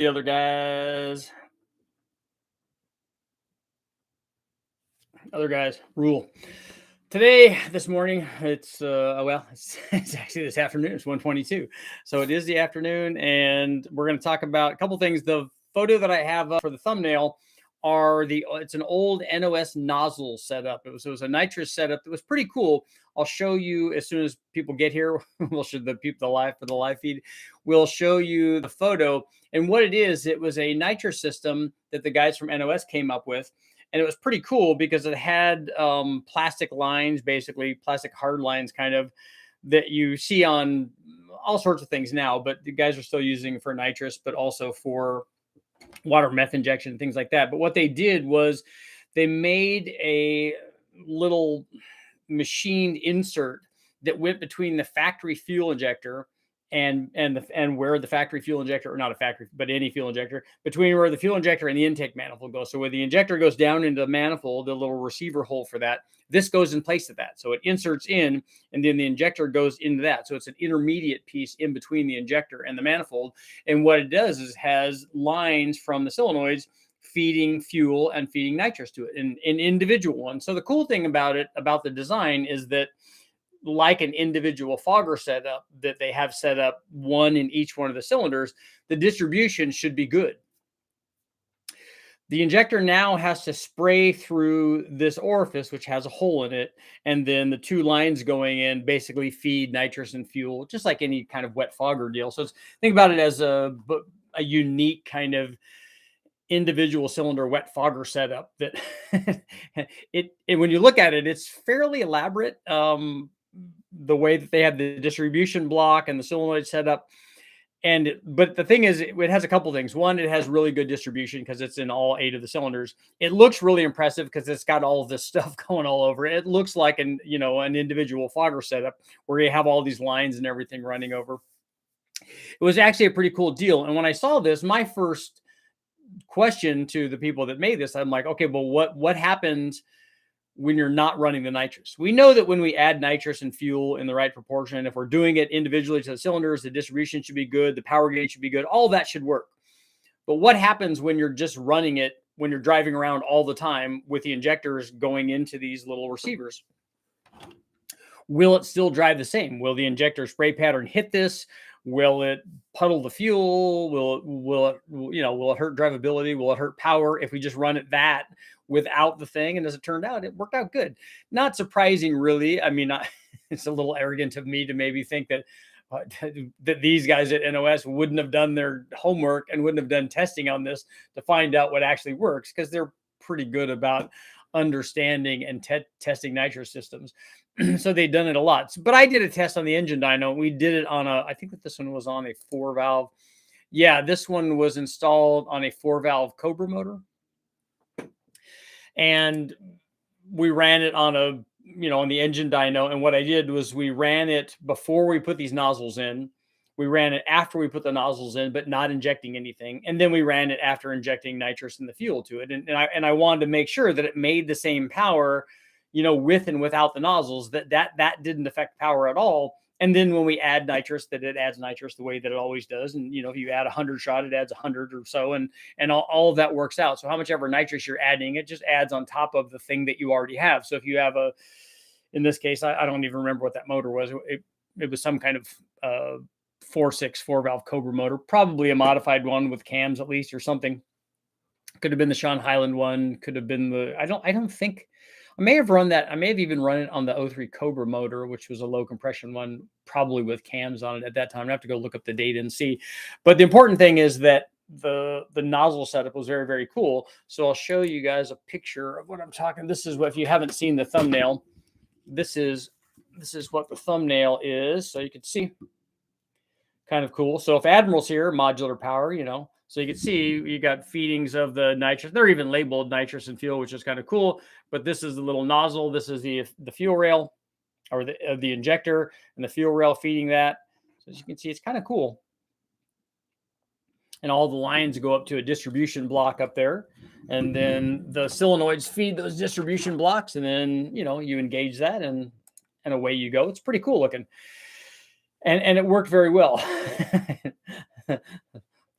The other guys. Other guys rule. Today, this morning, it's it's actually this afternoon. It's 1:22, so it is the afternoon, and we're going to talk about a couple things. The photo that I have up for the thumbnail are it's an old NOS nozzle setup. It was a nitrous setup that was pretty cool. I'll show you as soon as people get here. We'll show the people the live feed. We'll show you the photo and what it is. It was a nitrous system that the guys from NOS came up with. And it was pretty cool because it had plastic lines, basically plastic hard lines, kind of, that you see on all sorts of things now. But the guys are still using for nitrous, but also for water meth injection and things like that. But what they did was they made a little machined insert that went between the factory fuel injector and where the factory fuel injector, or not a factory, but any fuel injector, between where the fuel injector and the intake manifold goes. So where the injector goes down into the manifold, the little receiver hole for that, this goes in place of that. So it inserts in, and then the injector goes into that. So it's an intermediate piece in between the injector and the manifold. And what it does is has lines from the solenoids feeding fuel and feeding nitrous to it in individual ones. So the cool thing about it, about the design, is that like an individual fogger setup that they have set up one in each one of the cylinders, the distribution should be good. The injector now has to spray through this orifice, which has a hole in it, and then the two lines going in basically feed nitrous and fuel, just like any kind of wet fogger deal. So think about it as a unique kind of individual cylinder wet fogger setup that when you look at it, it's fairly elaborate. The way that they have the distribution block and the solenoid setup. But the thing is, it has a couple things. One, it has really good distribution because it's in all 8 of the cylinders. It looks really impressive because it's got all of this stuff going all over it. It looks like an individual fogger setup where you have all these lines and everything running over. It was actually a pretty cool deal. And when I saw this, my first question to the people that made this, I'm like, okay, well, what happens when you're not running the nitrous? We know that when we add nitrous and fuel in the right proportion, if we're doing it individually to the cylinders, the distribution should be good, the power gain should be good, all that should work. But what happens when you're just running it, when you're driving around all the time with the injectors going into these little receivers? Will it still drive the same? Will the injector spray pattern hit this? Will it puddle the fuel? Will it hurt drivability? Will it hurt power if we just run it that without the thing? And as it turned out, it worked out good. Not surprising, really. I mean, it's a little arrogant of me to maybe think that these guys at NOS wouldn't have done their homework and wouldn't have done testing on this to find out what actually works, because they're pretty good about understanding and testing nitrous systems. So they've done it a lot. But I did a test on the engine dyno. We did it on I think that this one was on a 4-valve. Yeah, this one was installed on a 4-valve Cobra motor. And we ran it on on the engine dyno. And what I did was we ran it before we put these nozzles in. We ran it after we put the nozzles in, but not injecting anything. And then we ran it after injecting nitrous and the fuel to it. And I wanted to make sure that it made the same power, with and without the nozzles, that didn't affect power at all. And then when we add nitrous, that it adds nitrous the way that it always does. And, if you add 100 shot, it adds 100 or so. And all of that works out. So how much ever nitrous you're adding, it just adds on top of the thing that you already have. So if you have in this case, I don't even remember what that motor was. It was some kind of 4.6 4-valve Cobra motor, probably a modified one with cams at least or something. Could have been the Sean Highland one. Could have been I don't think. I may have run that. I may have even run it on the 03 Cobra motor, which was a low compression one, probably with cams on it at that time. I have to go look up the data and see. But the important thing is that the nozzle setup was very, very cool. So I'll show you guys a picture of what I'm talking. This is what, if you haven't seen the thumbnail, this is what the thumbnail is. So you can see, kind of cool. So if Admiral's here, modular power, so you can see you got feedings of the nitrous. They're even labeled nitrous and fuel, which is kind of cool. But this is the little nozzle. This is the fuel rail, or the injector, and the fuel rail feeding that. So as you can see, it's kind of cool. And all the lines go up to a distribution block up there. And then the solenoids feed those distribution blocks. And then, you engage that and away you go. It's pretty cool looking. And it worked very well.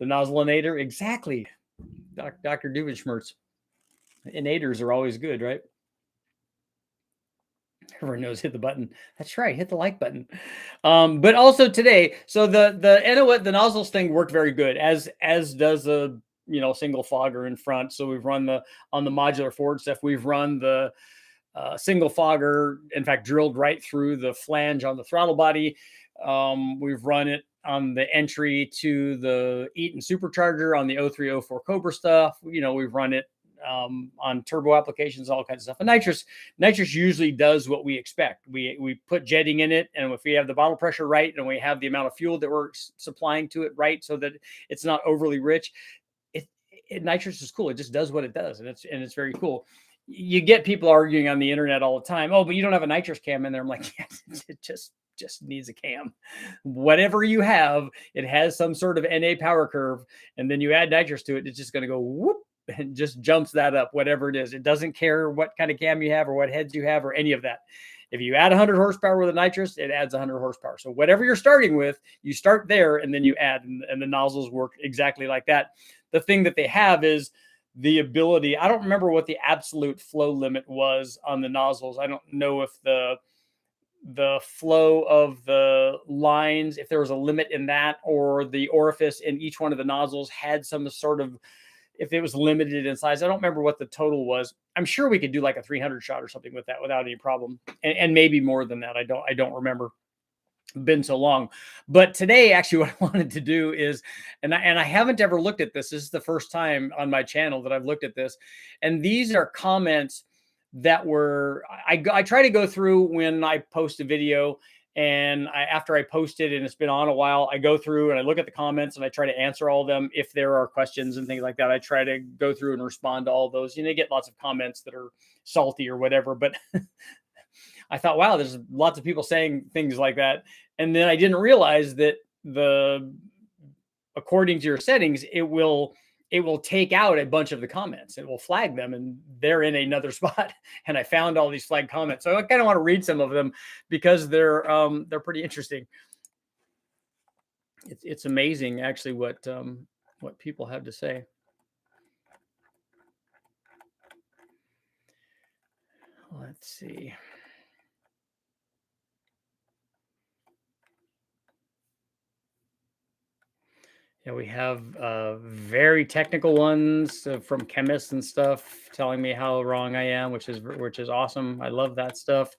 The nozzleinator, exactly. Dr. Duvenschmertz. Innators are always good, right? Everyone knows hit the button. That's right, hit the like button. But also today, so the nozzles thing worked very good, as does a single fogger in front. So we've run on the modular forward stuff. We've run the single fogger, in fact, drilled right through the flange on the throttle body. We've run it on the entry to the Eaton supercharger on the 0304 Cobra stuff. We've run it on turbo applications, all kinds of stuff. And nitrous usually does what we expect. We put jetting in it, and if we have the bottle pressure right, and we have the amount of fuel that we're supplying to it right, so that it's not overly rich, nitrous is cool. It just does what it does, and it's very cool. You get people arguing on the internet all the time. Oh, but you don't have a nitrous cam in there. I'm like, yes, it just needs a cam. Whatever you have, it has some sort of NA power curve, and then you add nitrous to it, it's just going to go whoop and just jumps that up, whatever it is. It doesn't care what kind of cam you have or what heads you have or any of that. If you add 100 horsepower with a nitrous, it adds 100 horsepower. So whatever you're starting with, you start there and then you add, and the nozzles work exactly like that. The thing that they have is the ability. I don't remember what the absolute flow limit was on the nozzles. I don't know if the flow of the lines, if there was a limit in that, or the orifice in each one of the nozzles had some sort of, if it was limited in size. I don't remember what the total was. I'm sure we could do like a 300 shot or something with that without any problem, and maybe more than that. I don't remember. Been so long. But today, actually, what I wanted to do is, and I haven't ever looked at this. This is the first time on my channel that I've looked at this, and these are comments that were, I try to go through when I post a video, and after I post it and it's been on a while, I go through and I look at the comments and I try to answer all of them. If there are questions and things like that, I try to go through and respond to all those. You get lots of comments that are salty or whatever, but I thought, wow, there's lots of people saying things like that. And then I didn't realize that according to your settings, it will take out a bunch of the comments. It will flag them and they're in another spot. And I found all these flagged comments. So I kind of want to read some of them because they're pretty interesting. It's amazing actually what people have to say. Let's see. Yeah, we have very technical ones from chemists and stuff telling me how wrong I am, which is awesome. I love that stuff.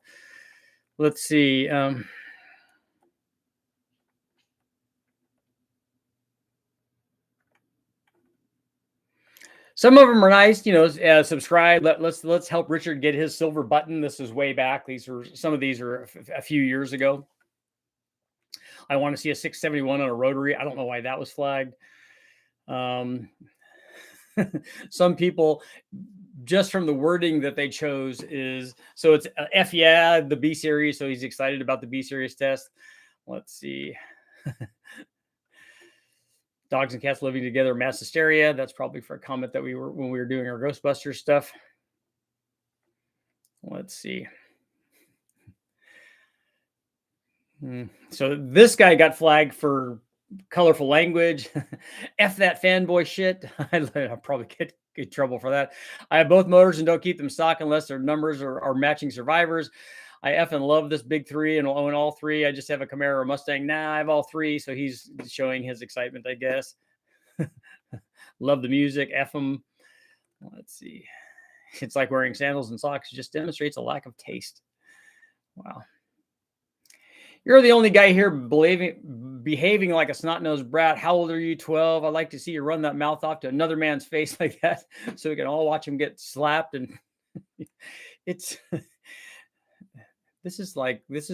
Let's see. Some of them are nice, subscribe. Let's help Richard get his silver button. This is way back. Some of these are a few years ago. I want to see a 671 on a rotary. I don't know why that was flagged. Some people, just from the wording that they chose, is so it's the B series. So he's excited about the B series test. Let's see. Dogs and cats living together, mass hysteria. That's probably for a comment that when we were doing our Ghostbusters stuff. Let's see. So this guy got flagged for colorful language. F that fanboy shit. I'll probably get in trouble for that. I have both motors and don't keep them stock unless their numbers are matching survivors. I effing love this big three and own all three. I just have a Camaro or Mustang. Nah, I have all three. So he's showing his excitement, I guess. Love the music. F them. Let's see. It's like wearing sandals and socks. It just demonstrates a lack of taste. Wow. You're the only guy here behaving like a snot-nosed brat. How old are you? 12. I'd like to see you run that mouth off to another man's face like that so we can all watch him get slapped. And it's this is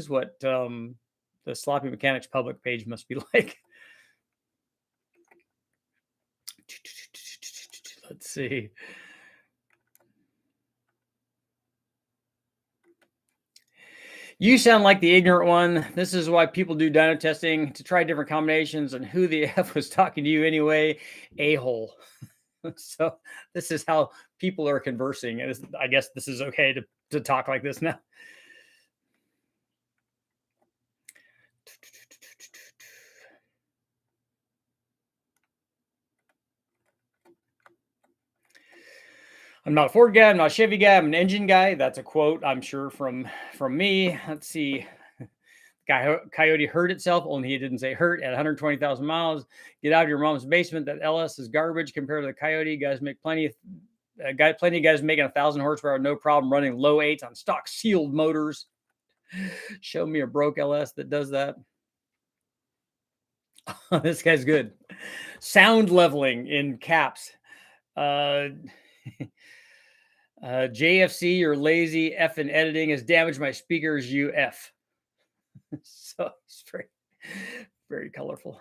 what the Sloppy Mechanics public page must be like. Let's see. You sound like the ignorant one. This is why people do dyno testing, to try different combinations. And who the F was talking to you anyway? A-hole. So this is how people are conversing. And I guess this is okay to talk like this now. I'm not a Ford guy. I'm not a Chevy guy. I'm an engine guy. That's a quote, I'm sure, from me. Let's see. Coyote hurt itself, only he didn't say hurt at 120,000 miles. Get out of your mom's basement. That LS is garbage compared to the Coyote. Guys make plenty of guys making 1,000 horsepower, no problem running low eights on stock sealed motors. Show me a broke LS that does that. This guy's good. Sound leveling in caps. JFC, you're lazy. F in editing has damaged my speakers. UF. So it's very, very colorful.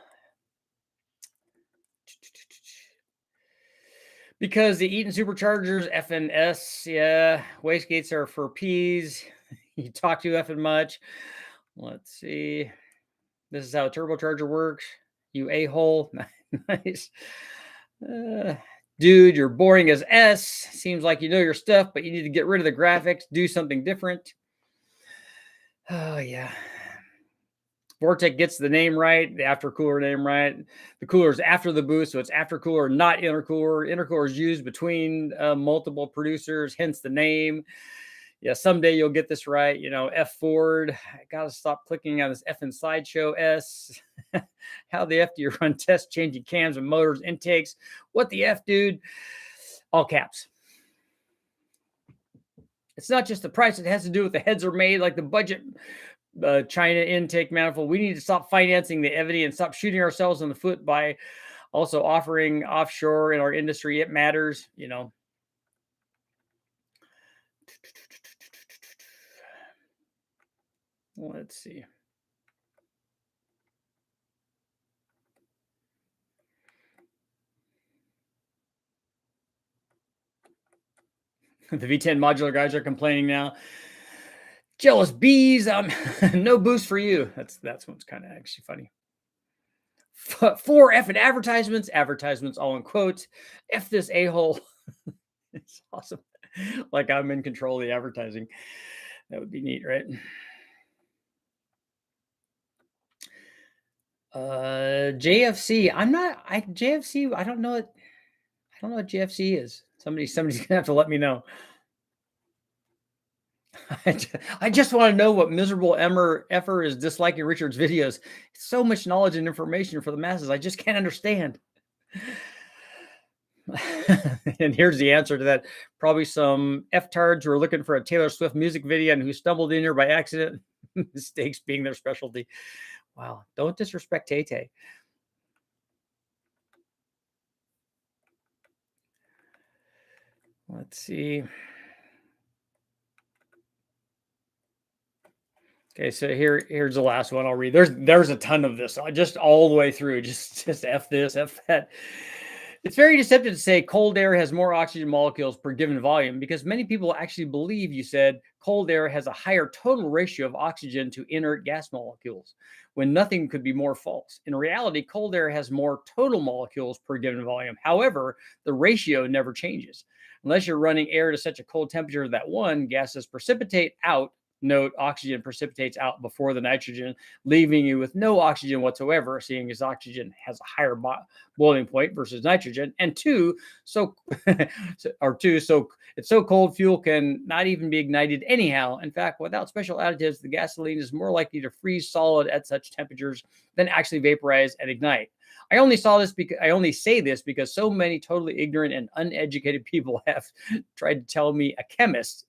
Because the Eaton superchargers, F and S, yeah. Wastegates are for P's. You talk too effing much. Let's see. This is how a turbocharger works. You a-hole. Nice. Dude, you're boring as S. Seems like you know your stuff, but you need to get rid of the graphics. Do something different. Oh, yeah. Vortec gets the name right, the aftercooler name right. The cooler is after the boost, so it's aftercooler, not intercooler. Intercooler is used between multiple producers, hence the name. Yeah, someday you'll get this right. You know, F Ford. I gotta stop clicking on this F in slideshow. S. How the F do you run tests, changing cams and motors, intakes? What the F, dude? All caps. It's not just the price; it has to do with the heads are made, like the budget. China intake manifold. We need to stop financing the EVIDY and stop shooting ourselves in the foot by also offering offshore in our industry. It matters, you know. Let's see. The V10 modular guys are complaining now. Jealous bees. No boost for you. That's what's kind of actually funny. 4 effing advertisements all in quotes. F this a-hole. It's awesome. Like I'm in control of the advertising. That would be neat, right? JFC. JFC. I don't know what JFC is. Somebody's gonna have to let me know. I just want to know what miserable effer is disliking Richard's videos. It's so much knowledge and information for the masses. I just can't understand. And here's the answer to that. Probably some F-tards who are looking for a Taylor Swift music video and who stumbled in here by accident. Mistakes being their specialty. Wow. Don't disrespect Tay-Tay. Let's see. Okay, so here's the last one I'll read. There's a ton of this, just all the way through. Just F this, F that. It's very deceptive to say cold air has more oxygen molecules per given volume because many people actually believe you said cold air has a higher total ratio of oxygen to inert gas molecules, when nothing could be more false. In reality, cold air has more total molecules per given volume. However, the ratio never changes. Unless you're running air to such a cold temperature that one, gases precipitate out. Note, oxygen precipitates out before the nitrogen, leaving you with no oxygen whatsoever, seeing as oxygen has a higher boiling point versus nitrogen. And two, so it's so cold, fuel can not even be ignited anyhow. In fact, without special additives, the gasoline is more likely to freeze solid at such temperatures than actually vaporize and ignite. I only say this because so many totally ignorant and uneducated people have tried to tell me, a chemist,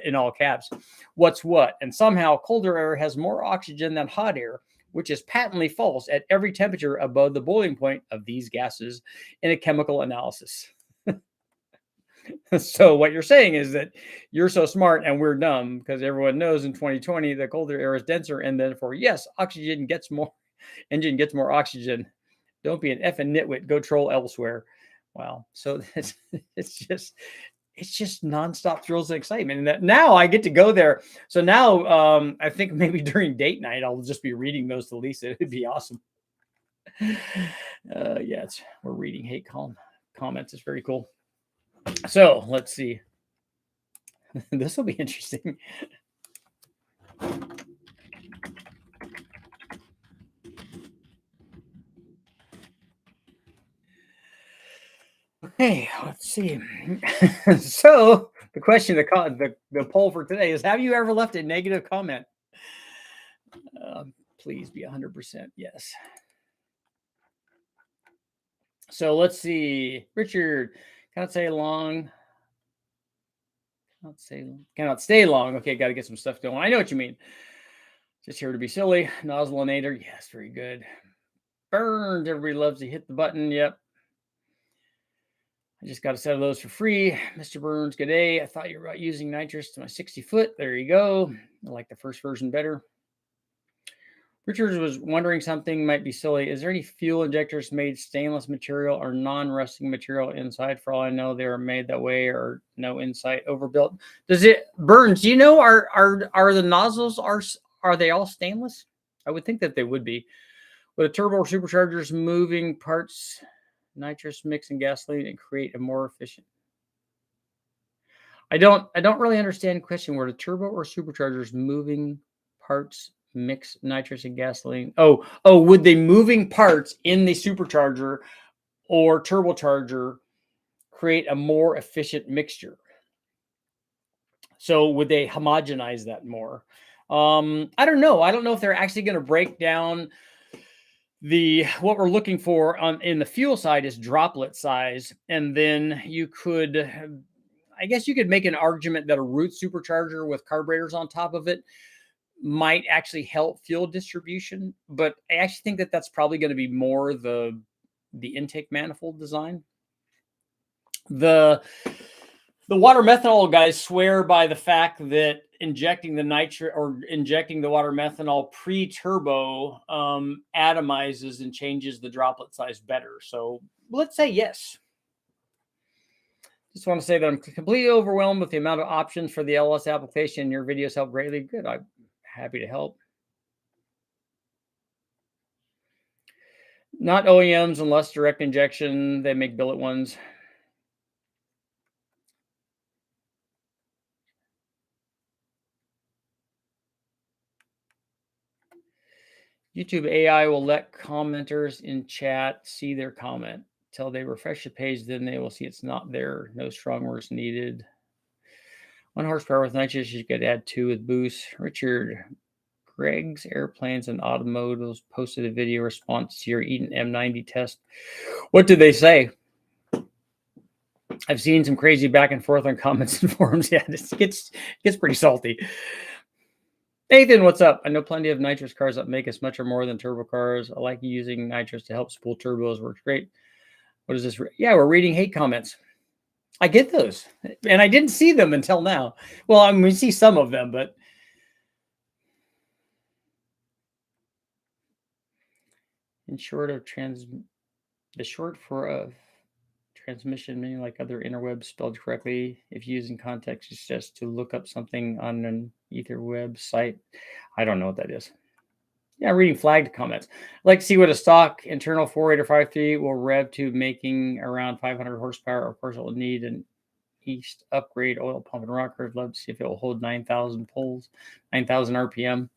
in all caps, what's what, and somehow colder air has more oxygen than hot air, which is patently false at every temperature above the boiling point of these gases in a chemical analysis. So what you're saying is that you're so smart and we're dumb because everyone knows in 2020 the colder air is denser, and therefore, yes, engine gets more oxygen. Don't be an effing nitwit. Go troll elsewhere. Wow. So it's just nonstop thrills and excitement. And that now I get to go there. So now I think maybe during date night, I'll just be reading those to Lisa. It'd be awesome. Yeah, we're reading hate comments. It's very cool. So let's see. This will be interesting. Hey, let's see. So the question, the poll for today is: have you ever left a negative comment? Please be 100% yes. So let's see. Richard, cannot say long. Cannot stay long. Okay, got to get some stuff going. I know what you mean. Just here to be silly. Nozzleinator. Yes, very good. Burned. Everybody loves to hit the button. Yep. I just got a set of those for free. Mr. Burns, good day. I thought you were about using nitrous to my 60-foot. There you go. I like the first version better. Richard was wondering something might be silly. Is there any fuel injectors made stainless material or non-rusting material inside? For all I know, they are made that way or no inside overbuilt. Does it Burns? Do you know are the nozzles are they all stainless? I would think that they would be. With a turbo or superchargers moving parts, nitrous mix and gasoline and create a more efficient. I don't really understand the question where the turbo or superchargers moving parts mix nitrous and gasoline. Oh, would the moving parts in the supercharger or turbocharger create a more efficient mixture? So would they homogenize that more? I don't know. I don't know if they're actually going to break down what we're looking for in the fuel side is droplet size, and then you could, I guess you could make an argument that a root supercharger with carburetors on top of it might actually help fuel distribution, but I actually think that that's probably going to be more the intake manifold design. The water methanol guys swear by the fact that injecting the nitrous or injecting the water methanol pre-turbo atomizes and changes the droplet size better. So let's say yes. Just want to say that I'm completely overwhelmed with the amount of options for the LS application. Your videos help greatly. Good. I'm happy to help. Not OEMs unless direct injection. They make billet ones. YouTube AI will let commenters in chat see their comment till they refresh the page. Then they will see it's not there. No strong words needed. 1 horsepower with nitrous. You could add 2 with boost. Richard, Greg's Airplanes and Automotives posted a video response to your Eaton M90 test. What did they say? I've seen some crazy back and forth on comments and forums. Yeah, it gets pretty salty. Nathan, what's up? I know plenty of nitrous cars that make as much or more than turbo cars. I like using nitrous to help spool turbos. Works great. What is this? Yeah, we're reading hate comments. I get those, and I didn't see them until now. Well, I mean, we see some of them, but in short of the short for a transmission, meaning like other interwebs spelled correctly, if used in context, it's just to look up something on an etherweb site. I don't know what that is. Yeah, reading flagged comments. I'd like to see what a stock internal 4.8 or 5.3 will rev to, making around 500 horsepower. Of course, it will need an east upgrade oil pump and rocker. I'd love to see if it will hold 9,000 pulls, 9,000 RPM.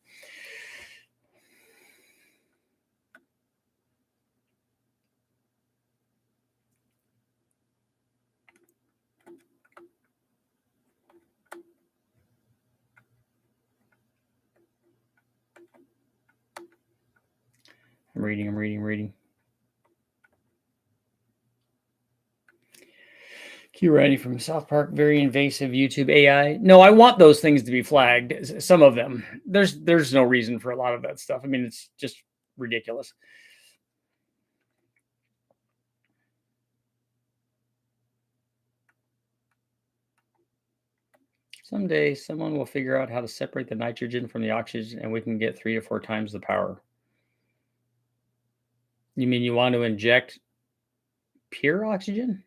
I'm reading. Q Randy from South Park, very invasive YouTube AI. No, I want those things to be flagged. Some of them. There's no reason for a lot of that stuff. I mean, it's just ridiculous. Someday someone will figure out how to separate the nitrogen from the oxygen and we can get 3 to 4 times the power. You mean you want to inject pure oxygen?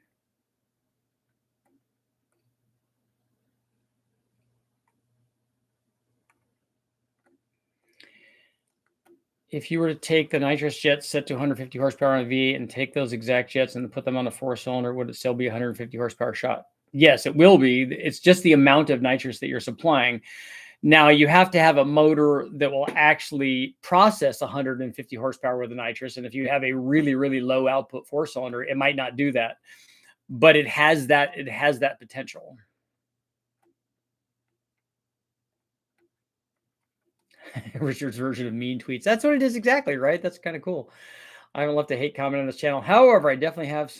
If you were to take the nitrous jets set to 150 horsepower on a V8 and take those exact jets and put them on a 4-cylinder, would it still be 150 horsepower shot? Yes, it will be. It's just the amount of nitrous that you're supplying. Now, you have to have a motor that will actually process 150 horsepower with the nitrous. And if you have a really, really low output 4-cylinder, it might not do that. but it has that potential. Richard's version of mean tweets. That's what it is exactly, right? That's kind of cool. I haven't left a hate comment on this channel. However, I definitely have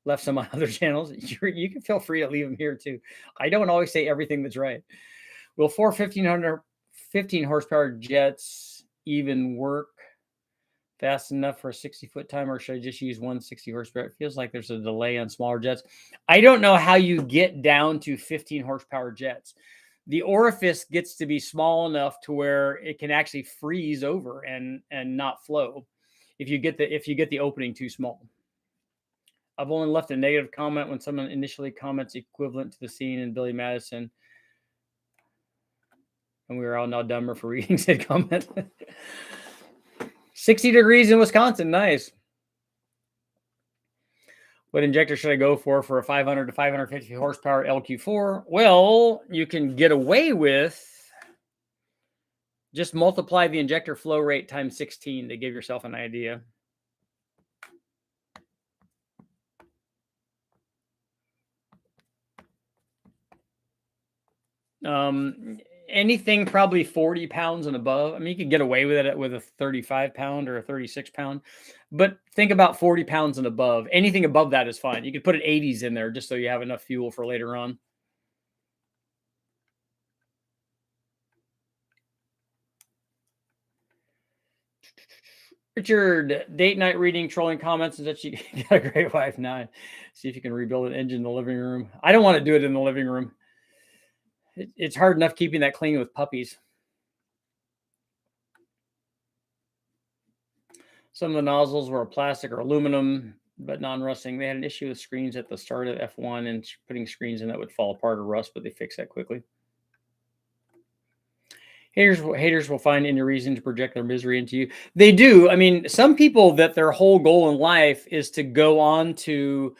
left some on other channels. You can feel free to leave them here too. I don't always say everything that's right. Will 15 horsepower jets even work fast enough for a 60-foot timer, or should I just use 160 horsepower? It feels like there's a delay on smaller jets. I don't know how you get down to 15 horsepower jets. The orifice gets to be small enough to where it can actually freeze over and not flow if you get the opening too small. I've only left a negative comment when someone initially comments equivalent to the scene in Billy Madison. And we are all now dumber for reading said comment. 60 degrees in Wisconsin. Nice. What injector should I go for a 500 to 550 horsepower LQ4? Well, you can get away with just multiply the injector flow rate times 16 to give yourself an idea. Anything probably 40 pounds and above. I mean, you could get away with it with a 35 pound or a 36 pound, but think about 40 pounds and above. Anything above that is fine. You could put an 80s in there just so you have enough fuel for later on. Richard, date night reading, trolling comments, is that you got a great wife. 9. See if you can rebuild an engine in the living room. I don't want to do it in the living room. It's hard enough keeping that clean with puppies. Some of the nozzles were plastic or aluminum, but non-rusting. They had an issue with screens at the start of F1 and putting screens in that would fall apart or rust, but they fixed that quickly. Haters will find any reason to project their misery into you. They do. I mean, some people that their whole goal in life is to go on to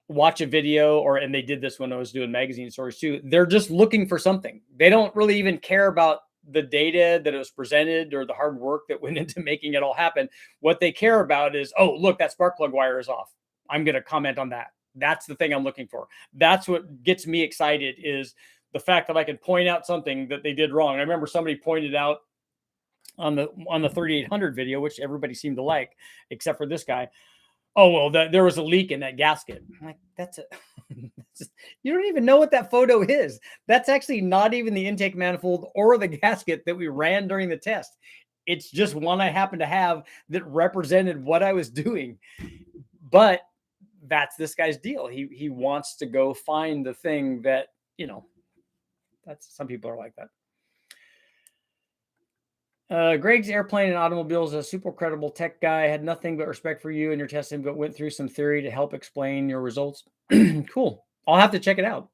watch a video, and they did this when I was doing magazine stories too. They're just looking for something. They don't really even care about the data that it was presented or the hard work that went into making it all happen. What they care about is, oh, look, that spark plug wire is off. I'm going to comment on that. That's the thing I'm looking for. That's what gets me excited, is the fact that I can point out something that they did wrong. I remember somebody pointed out on the 3800 video, which everybody seemed to like, except for this guy. Oh, well, there was a leak in that gasket. I'm like, that's it. You don't even know what that photo is. That's actually not even the intake manifold or the gasket that we ran during the test. It's just one I happened to have that represented what I was doing. But that's this guy's deal. He wants to go find the thing that, that's, some people are like that. Greg's Airplane and Automobiles is a super credible tech guy. Had nothing but respect for you and your testing, but went through some theory to help explain your results. Cool. I'll have to check it out.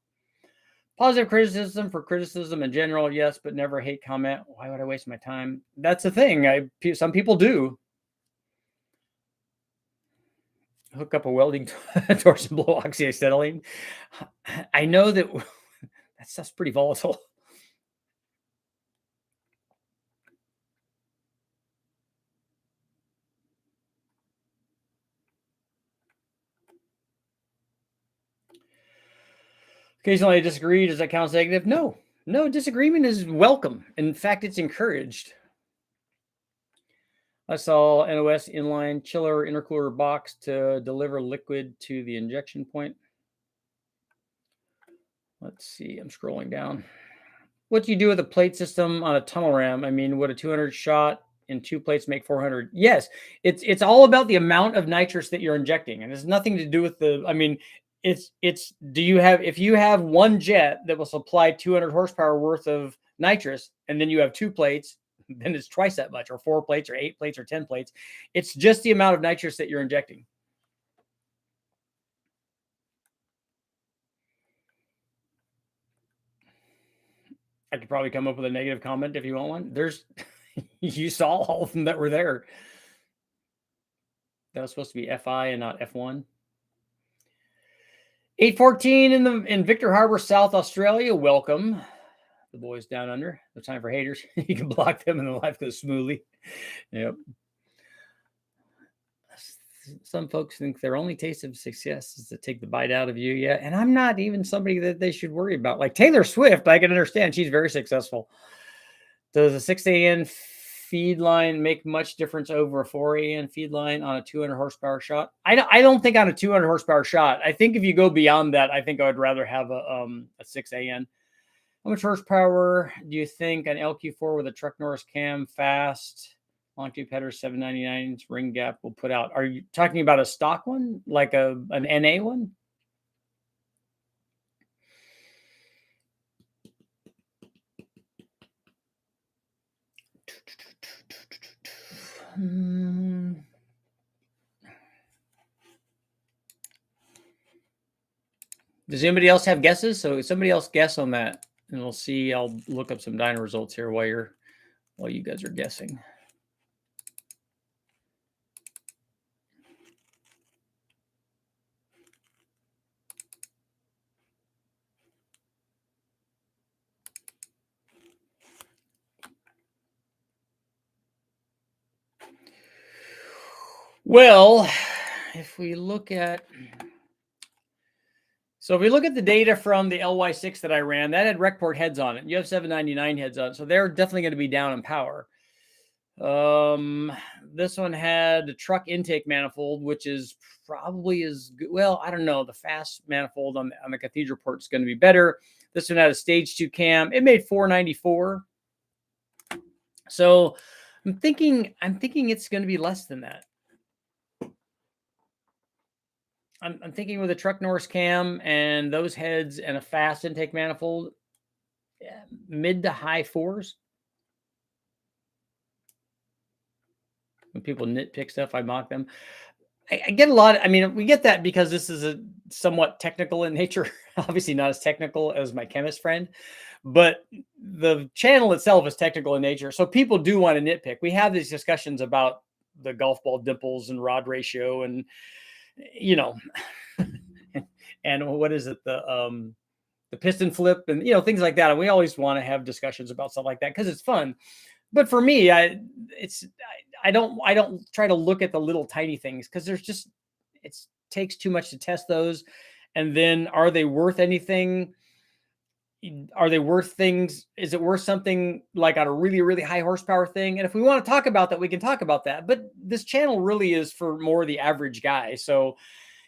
Positive criticism for criticism in general, yes, but never hate comment. Why would I waste my time? That's the thing. Some people do. Hook up a welding torch and blow oxyacetylene. I know that that stuff's pretty volatile. Occasionally I disagree. Does that count as negative? No, disagreement is welcome. In fact, it's encouraged. I saw NOS inline chiller intercooler box to deliver liquid to the injection point. Let's see, I'm scrolling down. What do you do with a plate system on a tunnel ram? I mean, would a 200 shot in 2 plates make 400? Yes, it's all about the amount of nitrous that you're injecting, and it's nothing to do with the. I mean, it's if you have one jet that will supply 200 horsepower worth of nitrous, and then you have 2 plates, then it's twice that much, or 4 plates, or 8 plates, or 10 plates. It's just the amount of nitrous that you're injecting. I could probably come up with a negative comment if you want one. There's, you saw all of them that were there. That was supposed to be FI and not F1. 814 in Victor Harbor, South Australia. Welcome. The boys down under. No time for haters. You can block them and the life goes smoothly. Yep. some folks think their only taste of success is to take the bite out of you. Yeah, and I'm not even somebody that they should worry about. Like Taylor Swift, I can understand she's very successful. Does a 6 AN feed line make much difference over a 4 AN feed line on a 200 horsepower shot? I don't think on a 200 horsepower shot. I think if you go beyond that, I think I would rather have a 6 AN. How much horsepower do you think an LQ4 with a truck Norris cam fast long tube header 799 ring gap will put out? Are you talking about a stock one, like an NA one? Does anybody else have guesses? So somebody else guess on that, and we'll see. I'll look up some dyno results here while you guys are guessing. Well, if we look at the data from the LY6 that I ran, that had Recport heads on it. You have 799 heads on it, so they're definitely going to be down in power. This one had a truck intake manifold, which is probably as good. Well, I don't know. The fast manifold on the Cathedral port is going to be better. This one had a stage 2 cam. It made 494. So I'm thinking it's going to be less than that. I'm thinking with a truck Norris cam and those heads and a fast intake manifold, mid to high 4s. When people nitpick stuff, I mock them. I get a lot. I mean, we get that because this is a somewhat technical in nature. Obviously not as technical as my chemist friend, but the channel itself is technical in nature. So people do want to nitpick. We have these discussions about the golf ball dimples and rod ratio and, you know, and what is it? The piston flip and, you know, things like that. And we always want to have discussions about stuff like that because it's fun. But for me, I don't try to look at the little tiny things because it takes too much to test those. And then are they worth anything? Are they worth things? Is it worth something like on a really, really high horsepower thing? And if we want to talk about that, we can talk about that. But this channel really is for more the average guy. So,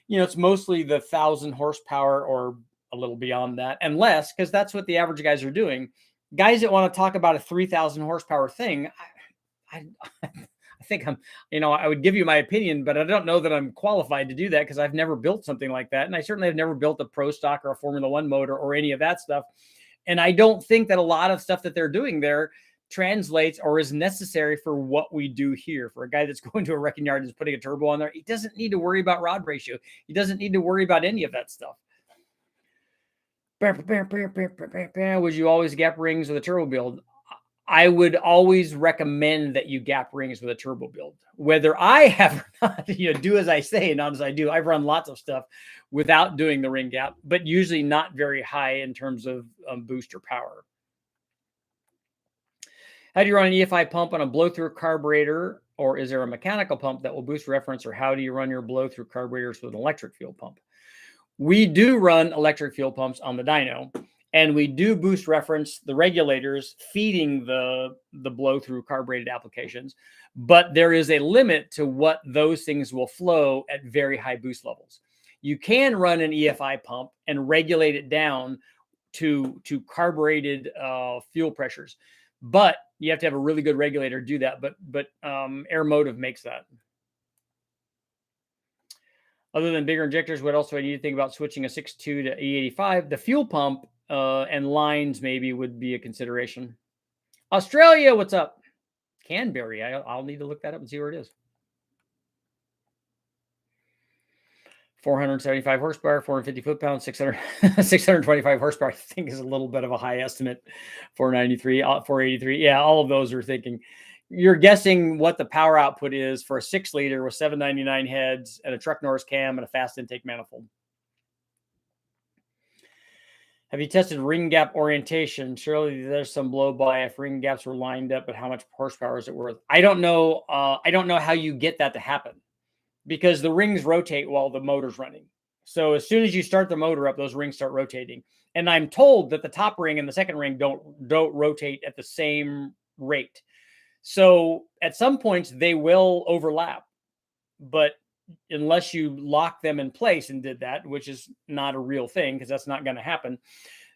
you know, it's mostly the 1,000 horsepower or a little beyond that and less, because that's what the average guys are doing. Guys that want to talk about a 3,000 horsepower thing, I think I would give you my opinion, but I don't know that I'm qualified to do that because I've never built something like that. And I certainly have never built a Pro Stock or a Formula One motor or any of that stuff. And I don't think that a lot of stuff that they're doing there translates or is necessary for what we do here. For a guy that's going to a wrecking yard and is putting a turbo on there, he doesn't need to worry about rod ratio. He doesn't need to worry about any of that stuff. Would you always gap rings with a turbo build? I would always recommend that you gap rings with a turbo build. Whether I have or not, do as I say, not as I do. I've run lots of stuff without doing the ring gap, but usually not very high in terms of booster power. How do you run an EFI pump on a blow-through carburetor, or is there a mechanical pump that will boost reference, or how do you run your blow-through carburetors with an electric fuel pump? We do run electric fuel pumps on the dyno, and we do boost reference the regulators feeding the blow-through carbureted applications, but there is a limit to what those things will flow at very high boost levels. You can run an EFI pump and regulate it down to carbureted fuel pressures, but you have to have a really good regulator to do that. But Air Motive makes that. Other than bigger injectors, what else do I need to think about switching a 6.2 to E85? The fuel pump and lines maybe would be a consideration. Australia, what's up? Canberry. I'll need to look that up and see where it is. 475 horsepower, 450 foot-pounds, 625 horsepower. I think is a little bit of a high estimate. 493, 483. Yeah, all of those are thinking. You're guessing what the power output is for a 6-liter with 799 heads and a truck Norris cam and a fast intake manifold. Have you tested ring gap orientation? Surely there's some blow by if ring gaps were lined up, but how much horsepower is it worth? I don't know. I don't know how you get that to happen. because the rings rotate while the motor's running. So as soon as you start the motor up, those rings start rotating. And I'm told that the top ring and the second ring don't rotate at the same rate. So at some points they will overlap, but unless you lock them in place and did that, which is not a real thing because that's not going to happen,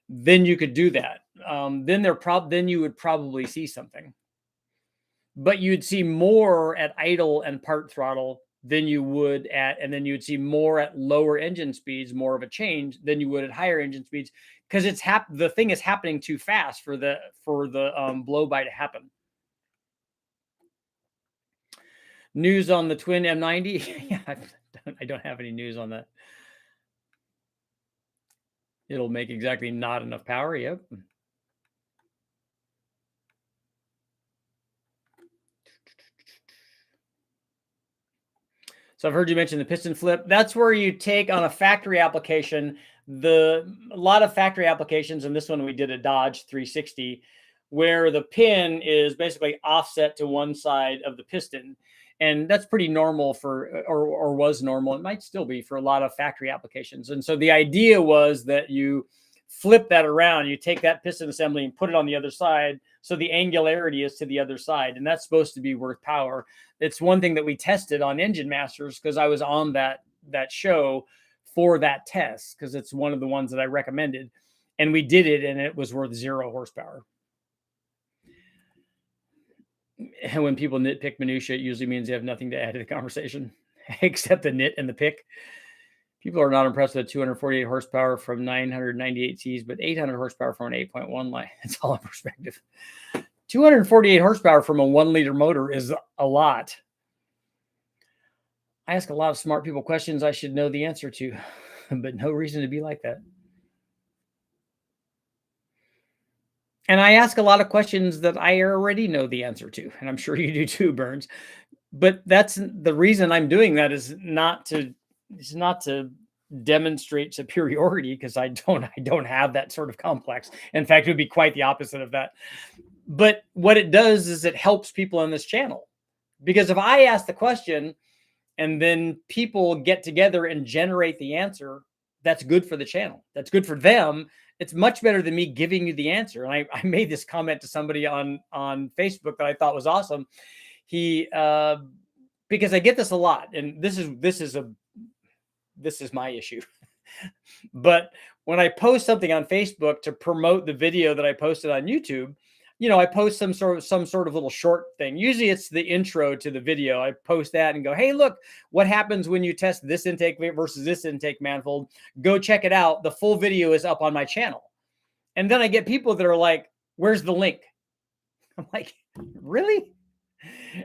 then you could do that. Then you would probably see something, but you'd see more at idle and part throttle than you would at, and then you'd see more at lower engine speeds, more of a change than you would at higher engine speeds, because the thing is happening too fast for the blow by to happen. News on the twin M90? Yeah, I don't have any news on that. It'll make exactly not enough power. Yep. So I've heard you mention the piston flip. That's where you take on a factory application, a lot of factory applications, and this one we did a Dodge 360, where the pin is basically offset to one side of the piston. And that's pretty normal or was normal. It might still be for a lot of factory applications. And so the idea was that you flip that around, you take that piston assembly and put it on the other side, so the angularity is to the other side, and that's supposed to be worth power. It's one thing that we tested on Engine Masters because I was on that show for that test, because it's one of the ones that I recommended, and we did it, and it was worth 0 horsepower. And when people nitpick minutia, it usually means they have nothing to add to the conversation except the nit and the pick. People are not impressed with 248 horsepower from 998 Cs, but 800 horsepower from an 8.1 line. It's all in perspective. 248 horsepower from a 1-liter motor is a lot. I ask a lot of smart people questions I should know the answer to, but no reason to be like that. And I ask a lot of questions that I already know the answer to, and I'm sure you do too, Burns. But that's the reason I'm doing that, is not to demonstrate superiority, because I don't have that sort of complex. In fact, it would be quite the opposite of that. But what it does is it helps people on this channel, because if I ask the question and then people get together and generate the answer, that's good for the channel. That's good for them. It's much better than me giving you the answer. And I made this comment to somebody on Facebook that I thought was awesome. He, because I get this a lot, and this is my issue. But when I post something on Facebook to promote the video that I posted on YouTube, I post some sort of little short thing. Usually it's the intro to the video. I post that and go, hey, look what happens when you test this intake versus this intake manifold. Go check it out. The full video is up on my channel. And then I get people that are like, where's the link? I'm like, really?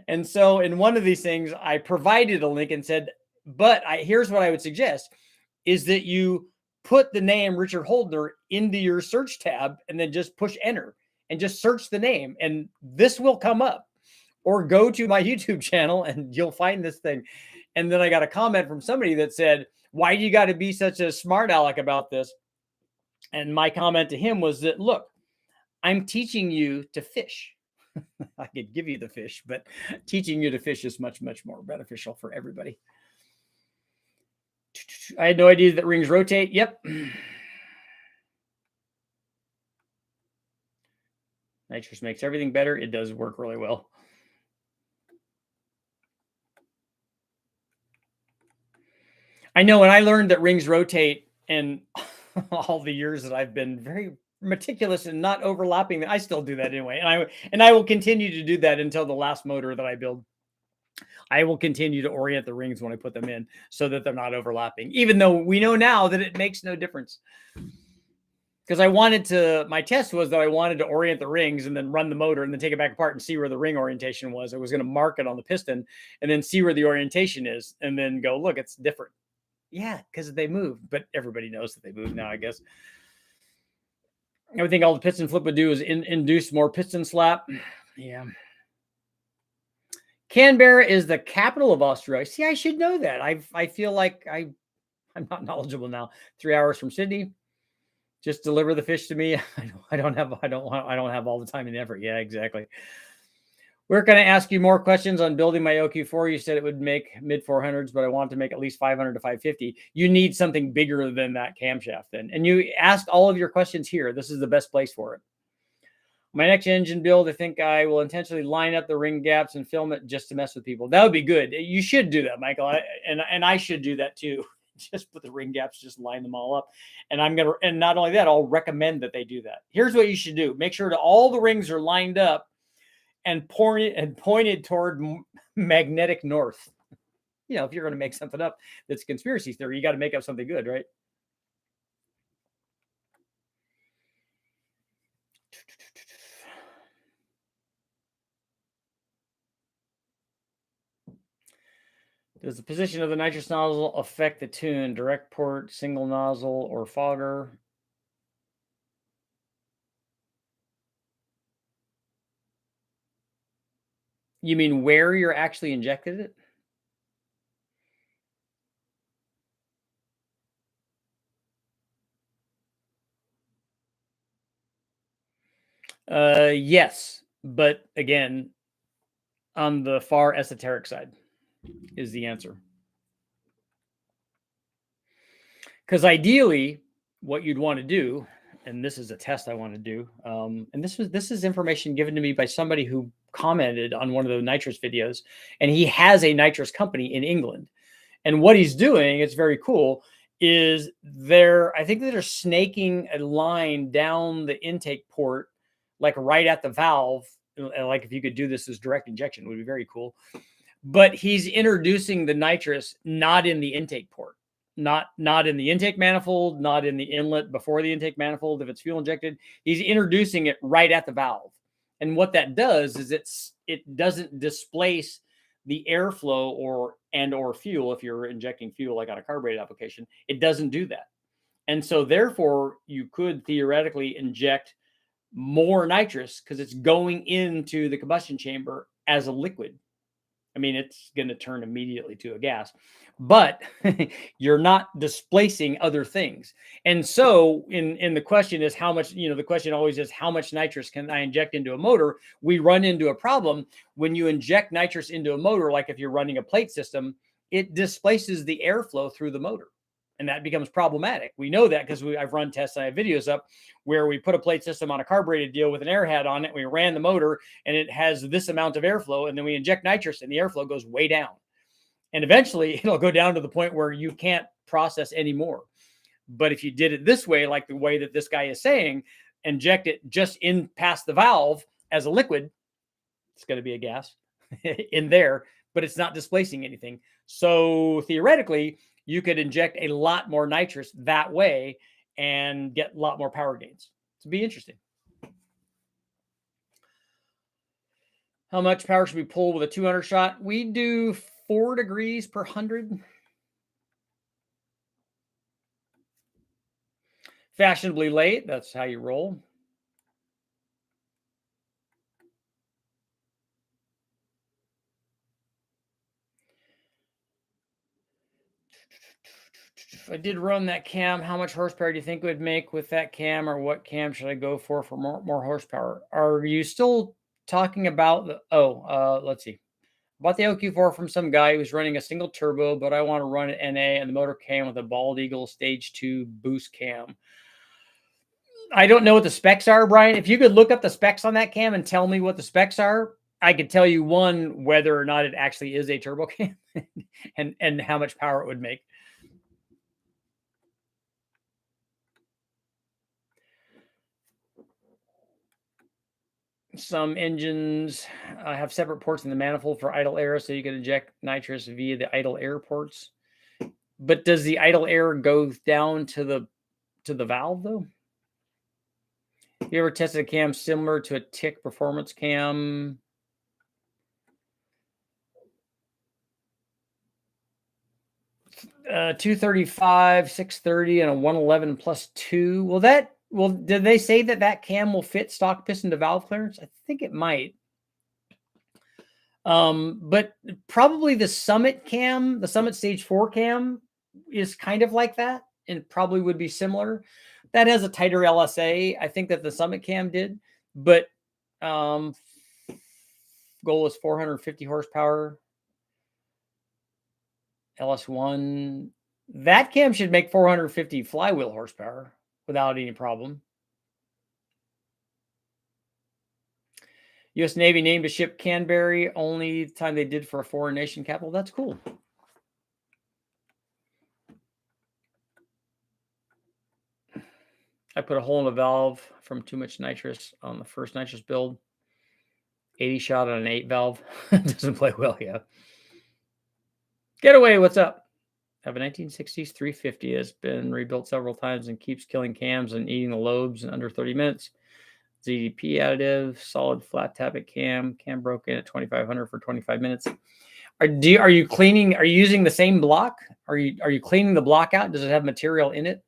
And so in one of these things, I provided a link and said, but here's what I would suggest, is that you put the name Richard Holdner into your search tab and then just push enter and just search the name, and this will come up. Or go to my YouTube channel and you'll find this thing. And then I got a comment from somebody that said, why do you got to be such a smart aleck about this? And my comment to him was that, look, I'm teaching you to fish. I could give you the fish, but teaching you to fish is much, much more beneficial for everybody. I had no idea that rings rotate. Yep. Nitrous makes everything better. It does work really well. I know when I learned that rings rotate, and all the years that I've been very meticulous and not overlapping, I still do that anyway. And I will continue to do that until the last motor that I build. I will continue to orient the rings when I put them in so that they're not overlapping, even though we know now that it makes no difference. Because my test was that I wanted to orient the rings and then run the motor and then take it back apart and see where the ring orientation was. I was going to mark it on the piston and then see where the orientation is and then go, look, it's different. Yeah, because they move, but everybody knows that they move now, I guess. I would think all the piston flip would do is induce more piston slap. Yeah. Canberra is the capital of Australia. See, I should know that. I feel like I'm not knowledgeable now. 3 hours from Sydney. Just deliver the fish to me. I don't have all the time and effort. Yeah, exactly. We're going to ask you more questions on building my OQ4. You said it would make mid 400s, but I want to make at least 500 to 550. You need something bigger than that camshaft then. And you asked all of your questions here. This is the best place for it. My next engine build, I think I will intentionally line up the ring gaps and film it just to mess with people. That would be good. You should do that, Michael. And I should do that too. Just put the ring gaps, just line them all up. And and not only that, I'll recommend that they do that. Here's what you should do. Make sure that all the rings are lined up and pointed toward magnetic north. You know, if you're going to make something up that's conspiracy theory, you got to make up something good, right? Does the position of the nitrous nozzle affect the tune? Direct port, single nozzle, or fogger? You mean where you're actually injected it? Yes, but again, on the far esoteric side is the answer. Because ideally, what you'd want to do, and this is a test I want to do, and this is information given to me by somebody who commented on one of the nitrous videos, and he has a nitrous company in England. And what he's doing, it's very cool, is I think they're snaking a line down the intake port, like right at the valve. Like if you could do this as direct injection, it would be very cool. But he's introducing the nitrous not in the intake port, not in the intake manifold, not in the inlet before the intake manifold if it's fuel injected. He's introducing it right at the valve. And what that does is it doesn't displace the airflow or fuel. If you're injecting fuel like on a carbureted application, it doesn't do that. And so therefore you could theoretically inject more nitrous because it's going into the combustion chamber as a liquid. I mean, it's going to turn immediately to a gas, but you're not displacing other things. And so in the question is how much, the question always is how much nitrous can I inject into a motor? We run into a problem when you inject nitrous into a motor, like if you're running a plate system, it displaces the airflow through the motor. And that becomes problematic. We know that because I've run tests and I have videos up where we put a plate system on a carbureted deal with an air hat on it. We ran the motor and it has this amount of airflow, and then we inject nitrous and the airflow goes way down. And eventually it'll go down to the point where you can't process anymore. But if you did it this way, like the way that this guy is saying, inject it just in past the valve as a liquid, it's going to be a gas in there, but it's not displacing anything. So theoretically, you could inject a lot more nitrous that way and get a lot more power gains. It'd be interesting. How much power should we pull with a 200 shot? We do 4 degrees per 100. Fashionably late. That's how you roll. If I did run that cam, how much horsepower do you think it would make with that cam, or what cam should I go for more horsepower? Are you still talking about let's see. Bought the OQ4 from some guy who's running a single turbo, but I want to run an NA and the motor cam with a Bald Eagle Stage 2 boost cam. I don't know what the specs are, Brian. If you could look up the specs on that cam and tell me what the specs are, I could tell you whether or not it actually is a turbo cam and how much power it would make. Some engines have separate ports in the manifold for idle air, so you can inject nitrous via the idle air ports. But does the idle air go down to the valve though? You ever tested a cam similar to a TIC performance cam? Uh, 235, 630, and a 111 plus 2. Did they say that cam will fit stock piston to valve clearance? I think it might. But probably the Summit cam, the Summit Stage 4 cam is kind of like that and probably would be similar. That has a tighter LSA. I think that the Summit cam did, but goal is 450 horsepower. LS1. That cam should make 450 flywheel horsepower without any problem. U.S. Navy named a ship Canberry, only time they did for a foreign nation capital. That's cool. I put a hole in the valve from too much nitrous on the first nitrous build. 80 shot on an 8 valve. Doesn't play well, yeah. Getaway, what's up? I have a 1960s 350. Has been rebuilt several times and keeps killing cams and eating the lobes in under 30 minutes. ZDP additive, solid flat tappet cam broken at 2500 for 25 minutes. Are you cleaning? Are you using the same block? Are you cleaning the block out? Does it have material in it?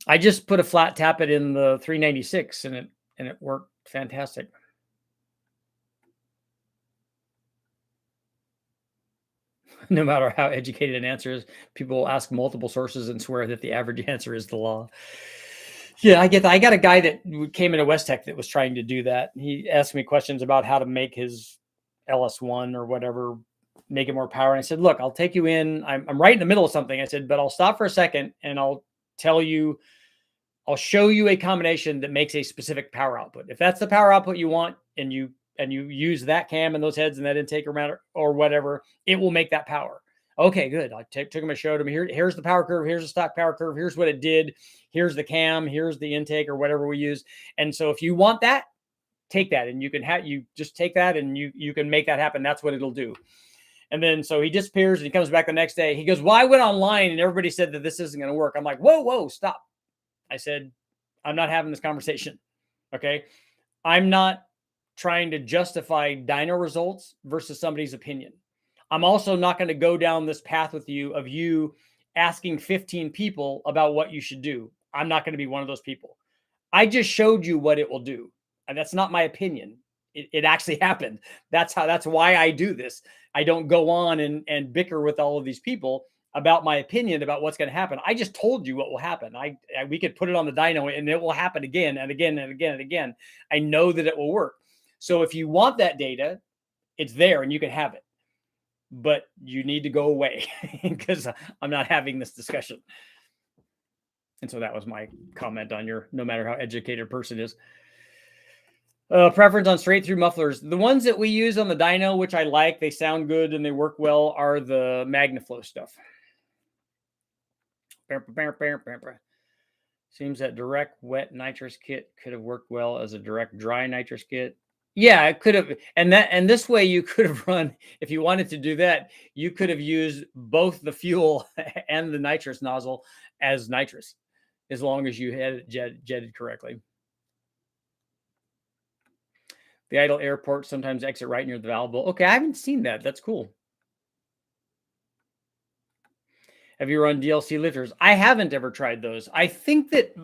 I just put a flat tappet in the 396 and it worked fantastic. No matter how educated an answer is, people will ask multiple sources and swear that the average answer is the law. Yeah, I get that. I got a guy that came into West Tech that was trying to do that. He asked me questions about how to make his LS1 or whatever, make it more power. And I said, look, I'll take you in. I'm right in the middle of something. I said, but I'll stop for a second and I'll show you a combination that makes a specific power output. If that's the power output you want and you use that cam and those heads and that intake or whatever, it will make that power. Okay, good. I took him and showed him here's the power curve. Here's the stock power curve. Here's what it did. Here's the cam. Here's the intake or whatever we use. And so if you want that, take that and you just take that and you can make that happen. That's what it'll do. And then so he disappears and he comes back the next day. He goes, well, I went online and everybody said that this isn't going to work. I'm like, whoa, stop. I said, I'm not having this conversation. Okay. I'm not trying to justify dyno results versus somebody's opinion. I'm also not going to go down this path with you of you asking 15 people about what you should do. I'm not going to be one of those people. I just showed you what it will do. And that's not my opinion. It actually happened. That's why I do this. I don't go on and bicker with all of these people about my opinion about what's going to happen. I just told you what will happen. We could put it on the dyno and it will happen again and again and again and again. I know that it will work. So if you want that data, it's there and you can have it. But you need to go away because I'm not having this discussion. And so that was my comment on your, no matter how educated a person is. Preference on straight through mufflers. The ones that we use on the dyno, which I like, they sound good and they work well, are the MagnaFlow stuff. Seems that direct wet nitrous kit could have worked well as a direct dry nitrous kit. Yeah, it could have. And this way you could have run, if you wanted to do that, you could have used both the fuel and the nitrous nozzle as nitrous, as long as you had it jetted correctly. The idle airport sometimes exit right near the valve bowl. Okay, I haven't seen that. That's cool. Have you run DLC lifters? I haven't ever tried those. I think that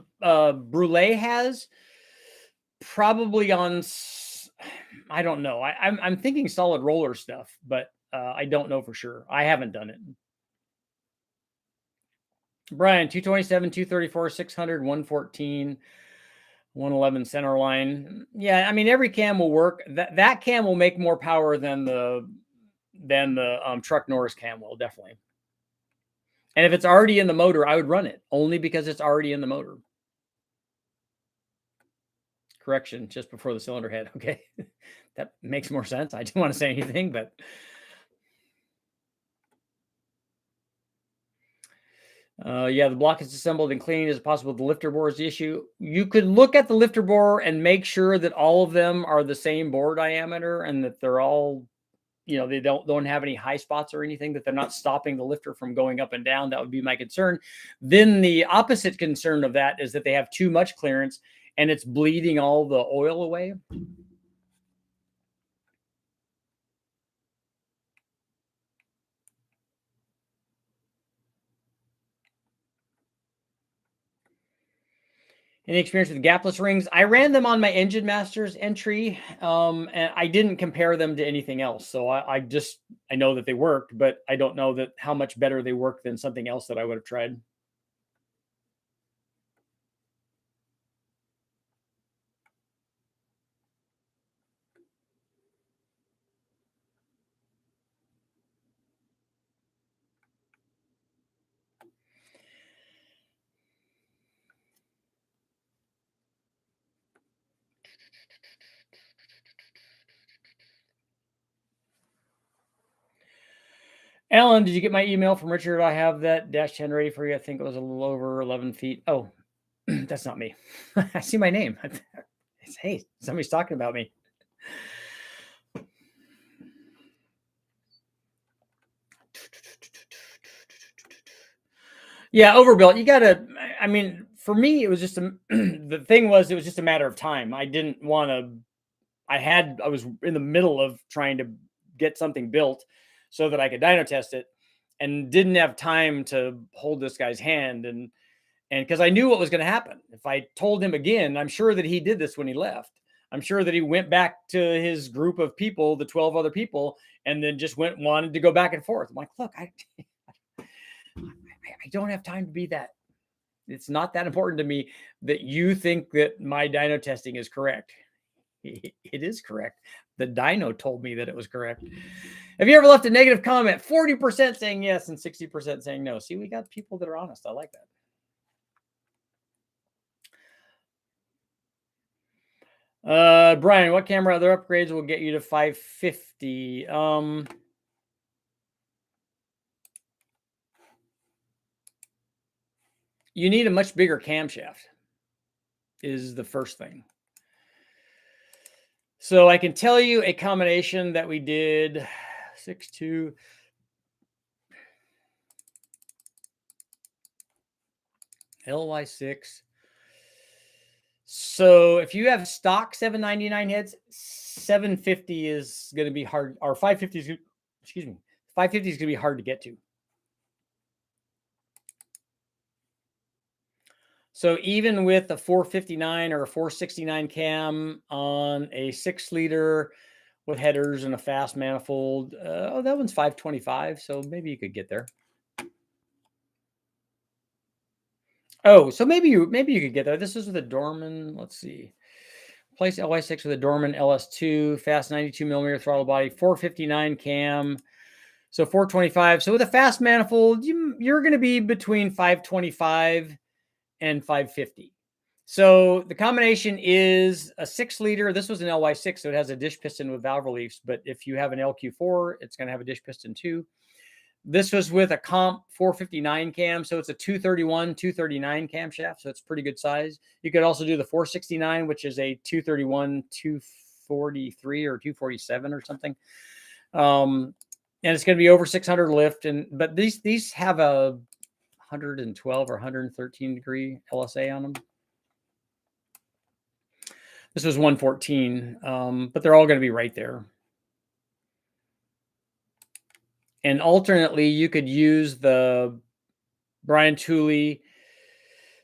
Brule has, probably on, I don't know. I'm thinking solid roller stuff, but I don't know for sure. I haven't done it. Brian, 227, 234, 600, 114, 111 center line. Yeah, I mean, every cam will work. That cam will make more power than the truck Norris cam will, definitely. And if it's already in the motor, I would run it only because it's already in the motor. Correction, just before the cylinder head. Okay, that makes more sense. I didn't want to say anything, but yeah, the block is assembled and cleaned. Is it possible the lifter bore is the issue? You could look at the lifter bore and make sure that all of them are the same bore diameter and that they're all, they don't have any high spots or anything, that they're not stopping the lifter from going up and down. That would be my concern. Then the opposite concern of that is that they have too much clearance and it's bleeding all the oil away. Any experience with gapless rings? I ran them on my Engine Masters entry, and I didn't compare them to anything else. So I know that they worked, but I don't know that how much better they work than something else that I would have tried. Alan, did you get my email from Richard? I have that dash 10 ready for you. I think it was a little over 11 feet. Oh, that's not me. I see my name. Hey, somebody's talking about me. Yeah, overbuilt. You gotta. I mean, for me, it was just the thing was it was just a matter of time. I didn't want to. I was in the middle of trying to get something built so that I could dyno test it, and didn't have time to hold this guy's hand and because I knew what was going to happen. If I told him again, I'm sure that he did this when he left. I'm sure that he went back to his group of people, the 12 other people, and then just wanted to go back and forth. I'm like, look, I don't have time to be that. It's not that important to me that you think that my dyno testing is correct. It is correct. The dyno told me that it was correct. Have you ever left a negative comment? 40% saying yes and 60% saying no. See, we got people that are honest. I like that. Brian, what camera other upgrades will get you to 550? You need a much bigger camshaft is the first thing. So I can tell you a combination that we did 6.2 LY6. So if you have stock 799 heads, 750 is going to be hard, or 550 is, excuse me, 550 is going to be hard to get to. So even with a 459 or a 469 cam on a 6-liter with headers and a fast manifold, oh, that one's 525. So maybe you could get there. Oh, so maybe you could get there. This is with a Dorman. Let's see. Place LY6 with a Dorman LS2, fast 92 millimeter throttle body, 459 cam. So 425. So with a fast manifold, you're going to be between 525 and 550. So the combination is a 6-liter. This was an LY6, so it has a dish piston with valve reliefs. But if you have an LQ4, it's going to have a dish piston too. This was with a comp 459 cam, so it's a 231, 239 camshaft, so it's pretty good size. You could also do the 469, which is a 231, 243 or 247 or something. And it's going to be over 600 lift. But these have a 112 or 113 degree LSA on them. This was 114, but they're all going to be right there. And alternately, you could use the Brian Tooley,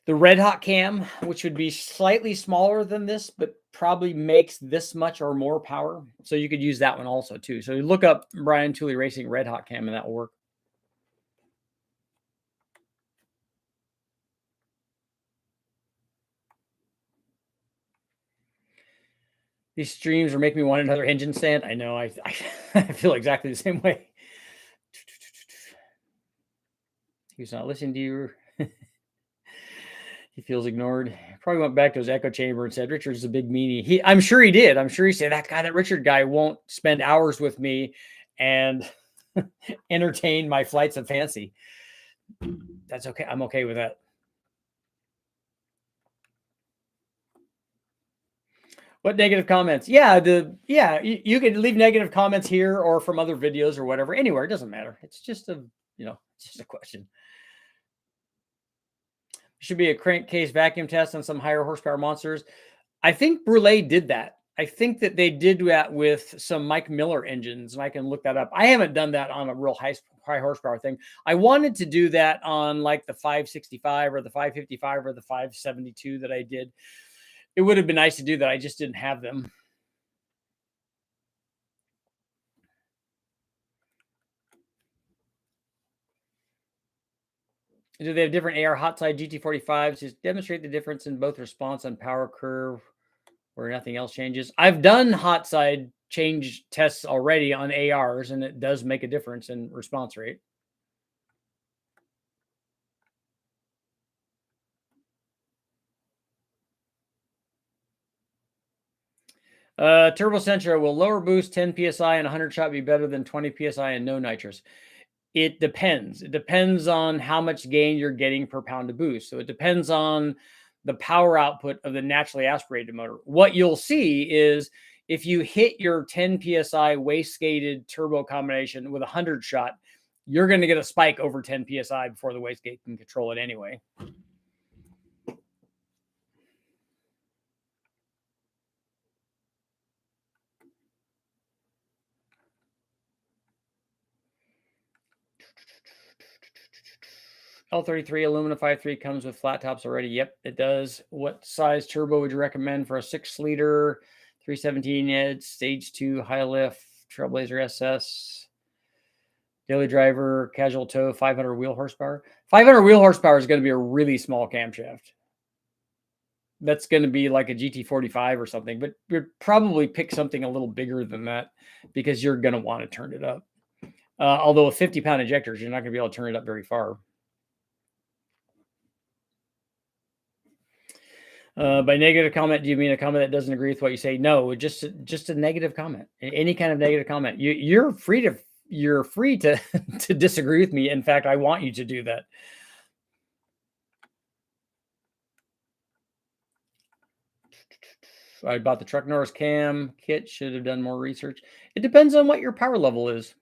the Red Hot cam, which would be slightly smaller than this, but probably makes this much or more power. So you could use that one also too. So you look up Brian Tooley Racing Red Hot cam and that will work. These streams are making me want another engine stand. I know. I feel exactly the same way. He's not listening to you. He feels ignored. Probably went back to his echo chamber and said, Richard's a big meanie. I'm sure he did. I'm sure he said, that Richard guy won't spend hours with me and entertain my flights of fancy. That's okay. I'm okay with that. What negative comments? Yeah, you can leave negative comments here or from other videos or whatever. Anywhere, it doesn't matter. It's just just a question. Should be a crankcase vacuum test on some higher horsepower monsters. I think Brule did that. I think that they did that with some Mike Miller engines, and I can look that up. I haven't done that on a real high horsepower thing. I wanted to do that on like the 565 or the 555 or the 572 that I did. It would have been nice to do that. I just didn't have them. Do they have different AR hot side GT45s? Just demonstrate the difference in both response and power curve where nothing else changes. I've done hot side change tests already on ARs, and it does make a difference in response rate. Turbo Sentra will lower boost 10 psi and 100 shot be better than 20 psi and no nitrous. It depends. It depends on how much gain you're getting per pound of boost. So it depends on the power output of the naturally aspirated motor. What you'll see is if you hit your 10 psi wastegate turbo combination with a 100 shot, you're going to get a spike over 10 psi before the wastegate can control it anyway. L33 aluminum 5.3 comes with flat tops already. Yep, it does. What size turbo would you recommend for a 6-liter, 317 head, stage 2 high lift, Trailblazer SS, daily driver, casual tow, 500 wheel horsepower? 500 wheel horsepower is going to be a really small camshaft. That's going to be like a GT45 or something, but you'd probably pick something a little bigger than that because you're going to want to turn it up. Although with 50-pound injectors, you're not going to be able to turn it up very far. By negative comment, do you mean a comment that doesn't agree with what you say? No, just a negative comment. Any kind of negative comment. You're free to to disagree with me. In fact, I want you to do that. I bought the Tech-Nozzles cam kit. Should have done more research. It depends on what your power level is.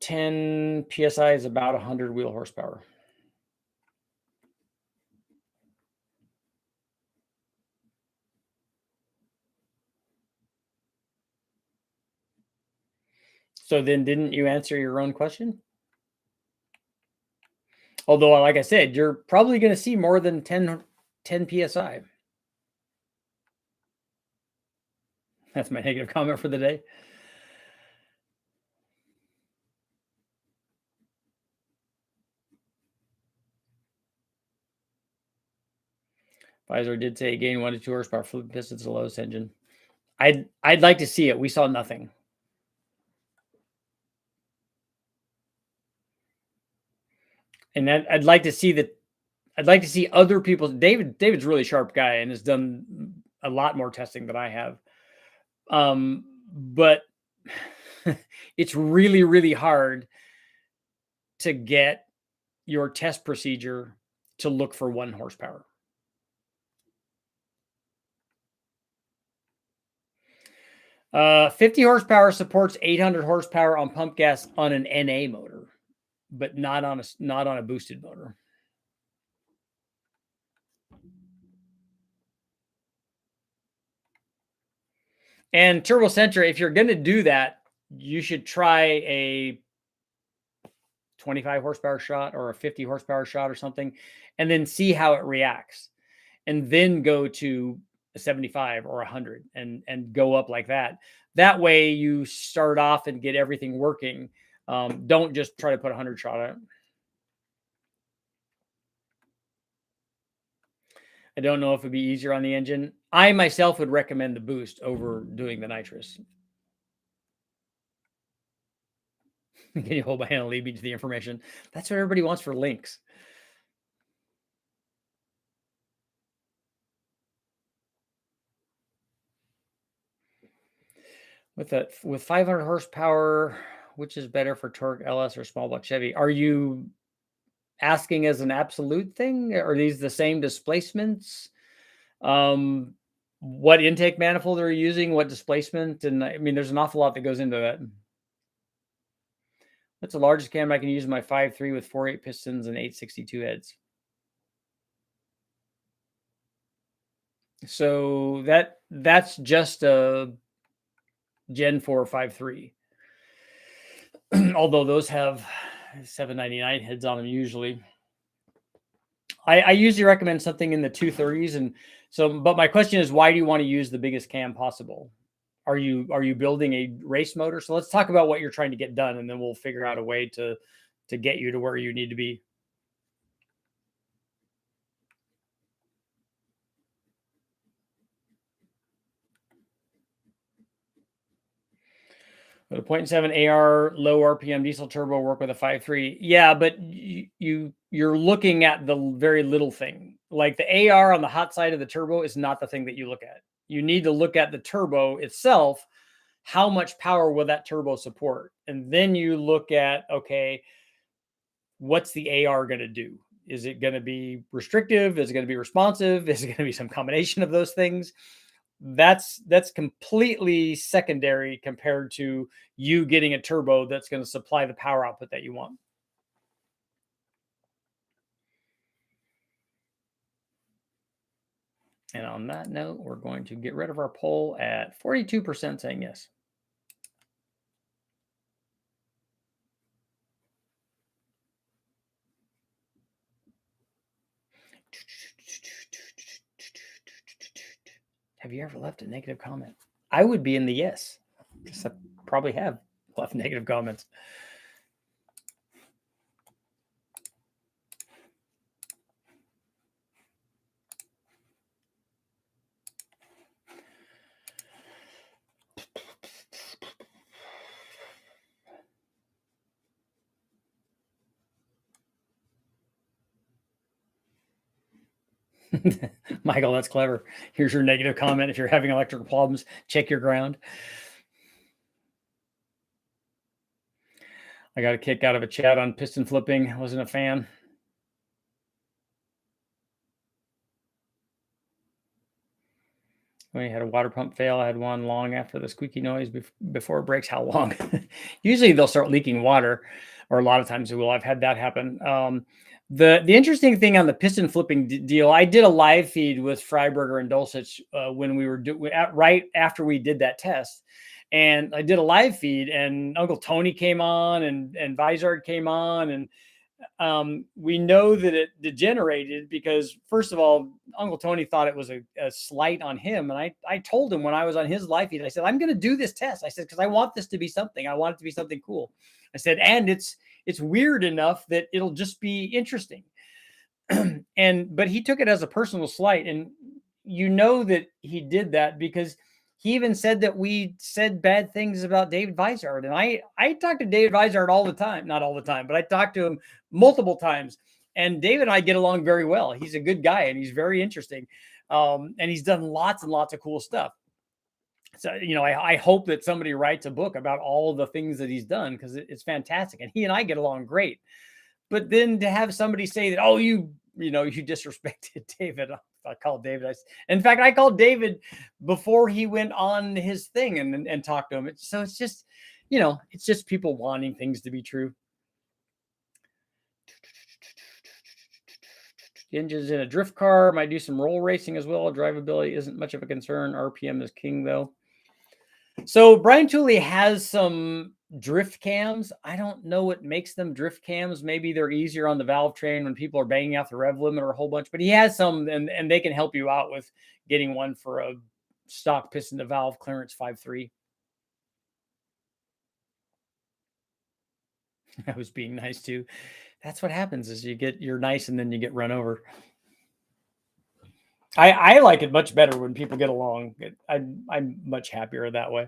$10 psi is about 100 wheel horsepower. So then didn't you answer your own question? Although, like I said, you're probably going to see more than 10 psi. That's my negative comment for the day. Pfizer did say gain 1 to 2 horsepower fluid pistons, the lowest engine. I'd like to see it. We saw nothing. And I'd like to see that. I'd like to see other people. David's a really sharp guy and has done a lot more testing than I have. But it's really, really hard to get your test procedure to look for 1 horsepower. Uh, 50 horsepower supports 800 horsepower on pump gas on an NA motor, but not on a boosted motor. And Turbo Center, if you're going to do that, you should try a 25 horsepower shot or a 50 horsepower shot or something, and then see how it reacts, and then go to a 75 or 100 and go up like that. That way you start off and get everything working. Don't just try to put a 100 shot on it. I don't know if it'd be easier on the engine. I myself would recommend the boost over doing the nitrous. Can you hold my hand and lead me to the information? That's what everybody wants for links. With 500 horsepower, which is better for torque, LS or small block Chevy? Are you asking as an absolute thing? Are these the same displacements? What intake manifold are you using? What displacement? And I mean, there's an awful lot that goes into that. What's the largest cam I can use in my 5.3 with 4.8 pistons and 862 heads? So that's just a Gen 4 5.3. Although those have 799 heads on them usually. I usually recommend something in the 230s. And so, but my question is, why do you want to use the biggest cam possible? Are you building a race motor? So let's talk about what you're trying to get done, and then we'll figure out a way to get you to where you need to be. But a 0.7 AR low RPM diesel turbo work with a 5.3. Yeah, but you're looking at the very little thing. Like the AR on the hot side of the turbo is not the thing that you look at. You need to look at the turbo itself. How much power will that turbo support? And then you look at, okay, what's the AR going to do? Is it going to be restrictive? Is it going to be responsive? Is it going to be some combination of those things? That's completely secondary compared to you getting a turbo that's going to supply the power output that you want. And on that note, we're going to get rid of our poll at 42% saying yes. Have you ever left a negative comment? I would be in the yes, because I probably have left negative comments. Michael, that's clever. Here's your negative comment. If you're having electrical problems, check your ground. I got a kick out of a chat on piston flipping. I wasn't a fan. When you had a water pump fail, I had one long after the squeaky noise before it breaks. How long? Usually they'll start leaking water, or a lot of times it will. I've had that happen. The interesting thing on the piston flipping deal, I did a live feed with Freiberger and Dulcich when we were right after we did that test. And I did a live feed, and Uncle Tony came on, and Vizard came on, and we know that it degenerated because, first of all, Uncle Tony thought it was a slight on him. And I told him when I was on his live feed, I said, I'm going to do this test. I said, because I want this to be something. I want it to be something cool. I said, and it's weird enough that it'll just be interesting. But he took it as a personal slight. And you know that he did that because he even said that we said bad things about David Vizard. And I talk to David Vizard all the time, not all the time, but I talk to him multiple times. And David and I get along very well. He's a good guy and he's very interesting. And he's done lots and lots of cool stuff. So, I hope that somebody writes a book about all of the things that he's done because it's fantastic. And he and I get along great. But then to have somebody say that, oh, you disrespected David. I called David. In fact, I called David before he went on his thing and talked to him. So it's just, it's just people wanting things to be true. The engine's in a drift car. Might do some roll racing as well. Drivability isn't much of a concern. RPM is king, though. So Brian Tooley has some drift cams. I don't know what makes them drift cams. Maybe they're easier on the valve train when people are banging out the rev limiter a whole bunch, but he has some and they can help you out with getting one for a stock piston to valve clearance 5.3. I was being nice too. That's what happens is you're nice and then you get run over. I like it much better when people get along. I'm much happier that way.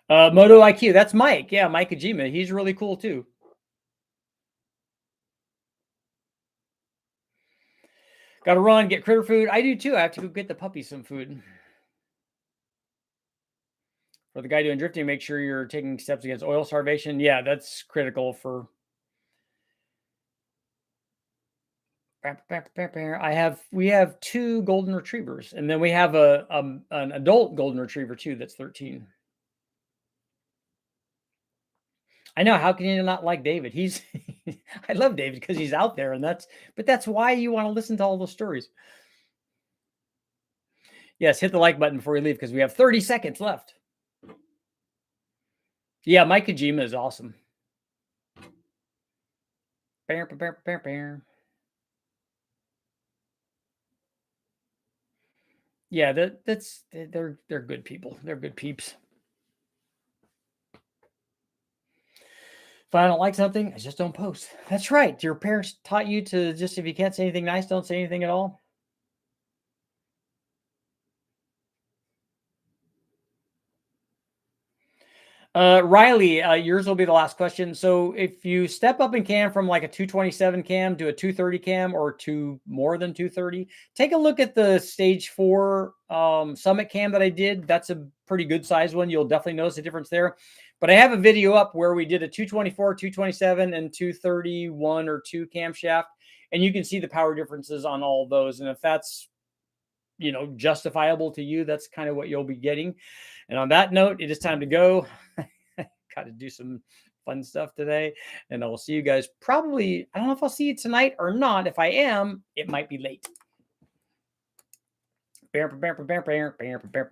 Moto IQ, that's Mike. Yeah, Mike Ajima. He's really cool too. Got to run, get critter food. I do too. I have to go get the puppy some food. For the guy doing drifting, make sure you're taking steps against oil starvation. Yeah, that's critical for. We have 2 golden retrievers, and then we have an adult golden retriever too. That's 13. I know. How can you not like David? He's. I love David because he's out there, but that's why you want to listen to all those stories. Yes, hit the like button before you leave because we have 30 seconds left. Yeah, Mike Kojima is awesome. Yeah, they're good people. They're good peeps. If I don't like something, I just don't post. That's right. Your parents taught you to just, if you can't say anything nice, don't say anything at all. Riley, yours will be the last question. So if you step up in cam from like a 227 cam to a 230 cam or to more than 230, take a look at the stage 4 summit cam that I did. That's a pretty good size one. You'll definitely notice a difference there. But I have a video up where we did a 224, 227, and 231 or 2 camshaft, and you can see the power differences on all those. And if that's, you know, justifiable to you, that's kind of what you'll be getting. And on that note, it is time to go. Got to do some fun stuff today. And I will see you guys probably, I don't know if I'll see you tonight or not. If I am, it might be late.